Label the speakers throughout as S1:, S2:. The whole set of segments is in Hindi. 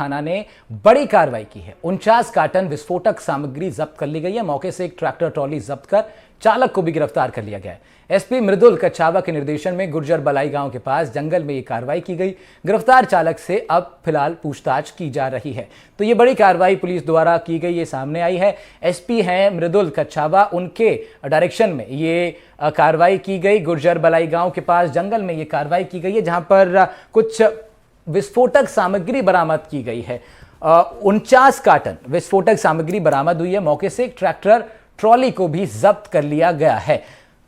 S1: थाना ने बड़ी कार्रवाई की है। 49 कार्टन विस्फोटक सामग्री जब्त कर ली गई है। मौके से एक ट्रैक्टर ट्रॉली जब्त कर चालक को भी गिरफ्तार कर लिया गया है। एसपी मृदुल कच्छावा के निर्देशन में गुर्जर बलाई गांव के पास जंगल में यह कार्रवाई की गई। गिरफ्तार चालक से अब फिलहाल पूछताछ की जा रही है। तो ये बड़ी कार्रवाई पुलिस द्वारा की गई, ये सामने आई है। एसपी हैं मृदुल कच्छावा, उनके डायरेक्शन में ये कार्रवाई की गई। गुर्जर बलाई गांव के पास जंगल में ये कार्रवाई की गई है, जहां पर कुछ विस्फोटक सामग्री बरामद की गई है। 49 कार्टन विस्फोटक सामग्री बरामद हुई है। मौके से एक ट्रैक्टर ट्रॉली को भी जब्त कर लिया गया है।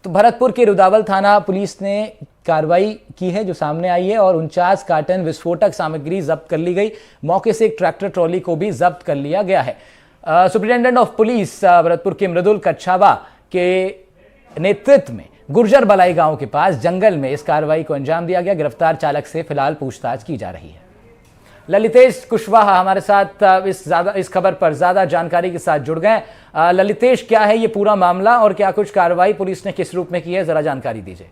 S1: तो भरतपुर के रुदावल थाना पुलिस ने कार्रवाई की है जो सामने आई है और 49 कार्टन विस्फोटक सामग्री जब्त कर ली गई। मौके से एक ट्रैक्टर ट्रॉली को भी जब्त कर लिया गया है। सुपरिटेंडेंट ऑफ पुलिस भरतपुर के मृदुल कच्छावा के नेतृत्व में गुर्जर बलाई गांव के पास जंगल में इस कार्रवाई को अंजाम दिया गया। गिरफ्तार चालक से फिलहाल पूछताछ की जा रही है। ललितेश कुशवाहा हमारे साथ इस खबर पर ज्यादा जानकारी के साथ जुड़ गए। ललितेश, क्या है ये पूरा मामला और क्या कुछ कार्रवाई पुलिस ने किस रूप में की है, जरा जानकारी दीजिए।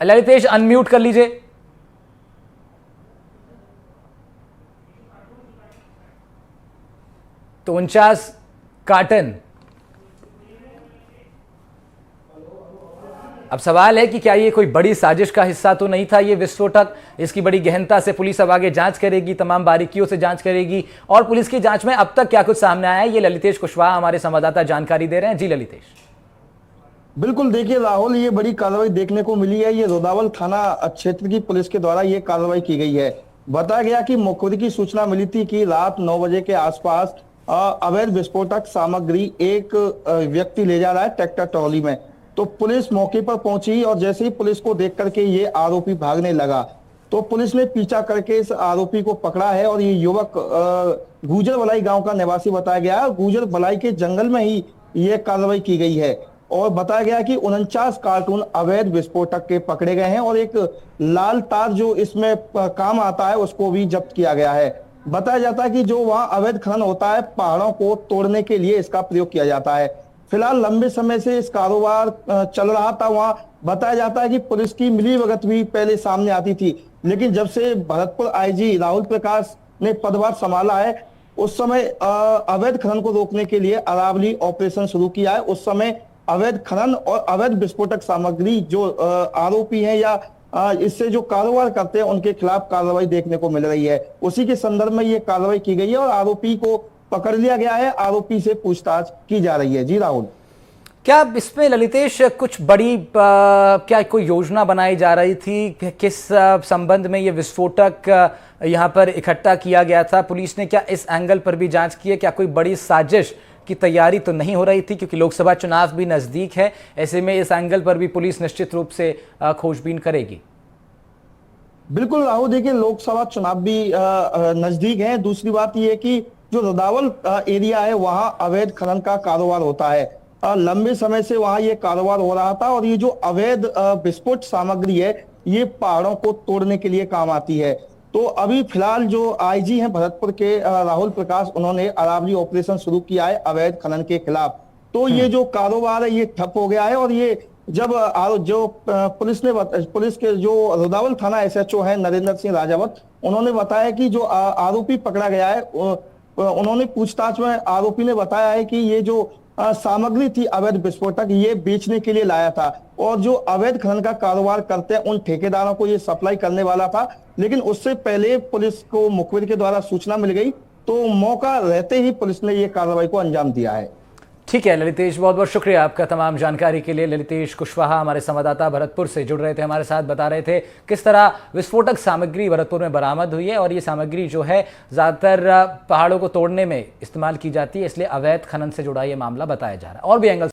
S1: ललितेश, अनम्यूट कर लीजिए। तो 49 कार्टन, अब सवाल है कि क्या ये कोई बड़ी साजिश का हिस्सा तो नहीं था ये विस्फोटक। इसकी बड़ी गहनता से पुलिस अब आगे जांच करेगी, तमाम बारीकियों से जांच करेगी। और पुलिस की जांच में अब तक क्या कुछ सामने आया है, ये ललितेश कुशवाहा हमारे संवाददाता जानकारी दे रहे हैं। जी ललितेश।
S2: बिल्कुल, देखिए राहुल, ये बड़ी कार्रवाई देखने को मिली है। ये रुदावल थाना क्षेत्र की पुलिस के द्वारा ये कार्रवाई की गई है। बताया गया कि मुखबिर की सूचना मिली थी कि रात 9 बजे के आसपास अवैध विस्फोटक सामग्री एक व्यक्ति ले जा रहा है ट्रैक्टर ट्रॉली में। तो पुलिस मौके पर पहुंची और जैसे ही पुलिस को देख करके ये आरोपी भागने लगा तो पुलिस ने पीछा करके इस आरोपी को पकड़ा है। और ये युवक गुर्जर बलाई गांव का निवासी बताया गया है। गुर्जर बलाई के जंगल में ही ये कार्रवाई की गई है और बताया गया कि 49 कार्टून अवैध विस्फोटक के पकड़े गए हैं और एक लाल तार जो इसमें काम आता है उसको भी जब्त किया गया है। बताया जाता है कि जो वहां अवैध खनन होता है, पहाड़ों को तोड़ने के लिए इसका प्रयोग किया जाता है। फिलहाल लंबे समय से इस कारोबार चल रहा था। वहां बताया जाता है कि पुलिस की मिलीभगत भी पहले सामने आती थी, लेकिन जब से भरतपुर आईजी राहुल प्रकाश ने पदभार संभाला है उस समय अवैध खनन को रोकने के लिए अरावली ऑपरेशन शुरू किया है। उस समय अवैध खनन और अवैध विस्फोटक सामग्री जो आरोपी हैं या इससे जो कारोबार करते हैं उनके खिलाफ कार्रवाई देखने को मिल रही है। उसी के संदर्भ में ये कार्रवाई की गई है और आरोपी को पकड़ लिया गया है। आरोपी से पूछताछ की जा रही है। जी राहुल,
S1: क्या इसमें ललितेश कुछ बड़ी क्या कोई योजना बनाई जा रही थी? किस संबंध में ये विस्फोटक यहां पर इकट्ठा किया गया था? पुलिस ने क्या इस एंगल पर भी जांच की है? क्या कोई बड़ी साजिश की तैयारी तो नहीं हो रही थी, क्योंकि लोकसभा चुनाव भी नजदीक है, ऐसे में इस एंगल पर भी पुलिस निश्चित रूप से खोजबीन करेगी?
S2: बिल्कुल राहुल, देखिए लोकसभा चुनाव भी नजदीक है। दूसरी बात यह है कि जो रुदावल एरिया है वहां अवैध खनन का कारोबार होता है। लंबे समय से वहां ये कारोबार हो रहा था और ये जो अवैध विस्फोट सामग्री है ये पहाड़ों को तोड़ने के लिए काम आती है। तो अभी फिलहाल जो आईजी हैं भरतपुर के राहुल प्रकाश, उन्होंने अरावली ऑपरेशन शुरू किया है अवैध खनन के खिलाफ। तो ये जो कारोबार है ये ठप हो गया है। और ये जब जो पुलिस के जो रुदावल थाना एसएचओ है नरेंद्र सिंह राजावत, उन्होंने बताया कि जो आरोपी पकड़ा गया है उन्होंने पूछताछ में आरोपी ने बताया है कि ये जो सामग्री थी अवैध विस्फोटक ये बेचने के लिए लाया था और जो अवैध खनन का कारोबार करते हैं उन ठेकेदारों को ये सप्लाई करने वाला था। लेकिन उससे पहले पुलिस को मुखबिर के द्वारा सूचना मिल गई तो मौका रहते ही पुलिस ने ये कार्रवाई को अंजाम दिया है।
S1: ठीक है ललितेश, बहुत बहुत शुक्रिया आपका तमाम जानकारी के लिए। ललितेश कुशवाहा हमारे संवाददाता भरतपुर से जुड़ रहे थे, हमारे साथ बता रहे थे किस तरह विस्फोटक सामग्री भरतपुर में बरामद हुई है और ये सामग्री जो है ज़्यादातर पहाड़ों को तोड़ने में इस्तेमाल की जाती है, इसलिए अवैध खनन से जुड़ा ये मामला बताया जा रहा है। और भी एंगल